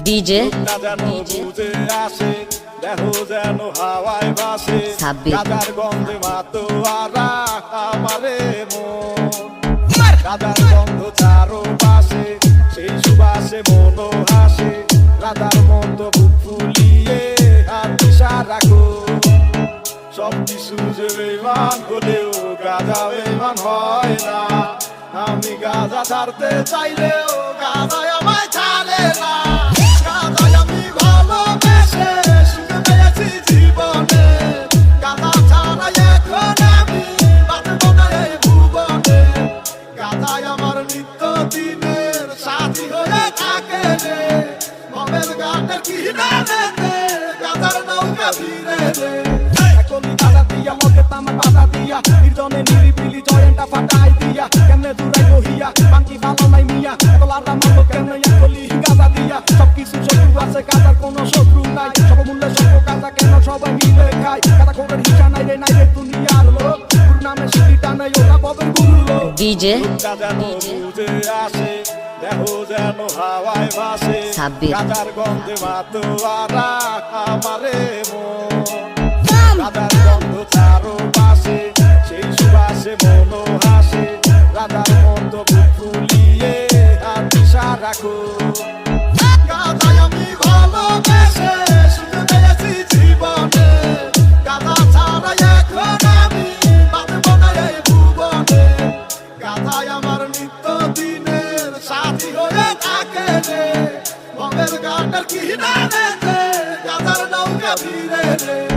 DJ দেখো যেন হাওয়ায় ভাসে গাদার গন্ধে মাতোয়ারা আমারে মন গাদার গন্ধ চারো পাশে সেই সুবাসে মনো হাসে রাধার মতো বুক ফুলিয়ে হাত ইশারা সব কিছু যে বেমান হলেও গাদা বেমান হয় না আমি গাদা ছাড়তে চাইলেও গাদায় আমায় ছাড়ে না গাদায় আমি ভালোবেসে সুখে পেয়েছি জীবনে গাদা ছাড়া এখন আমি বাঁচবো না এই ভুবনে গাদায় আমার নিত্য দিনের সাথী হয়ে থাকে রে মমের গানের কিনারে গাদার নৌকা ভিড়ে রে নির্জনে নিরিবিলি জয়েন্টটা ফাটাই দিয়া কেমনে দূরাই রহিয়া বাকি ভালো নাই মিয়া তোলারা মানলো কেমনে একলি গাদা দিয়া সবকিছু শত্রু আছে গাদার কোনো শত্রু নাই সব মূল্যে সব গাদা কেন সবাই মিলে খায় গাদা কোটের হিসা নাই রে দুনিয়ার লোক গুরু নামে সিটিটা নাই ওরা ববের গুরু লোক ডিজে বুঝে আসে দেখো যেন হাওয়ায় ভাসে গাদার গন্ধে মাতোয়ারা আমারে মন গাদার গন্ধ চারো পাশে সেই সুবাসে মনো হাসে রাধার মতো বুক ফুলিয়ে হাত ইশারা গাদায় আমি ভালোবেসে সুখে পেয়েছি জীবনে গাদা ছাড়া এখন আমি বাঁচবো না এই ভুবনে গাদায় আমার নিত্য দিনের সাথী হয়ে থাকে রে মমের গানের কিনারে গাদার নৌকা ভিড়ে রে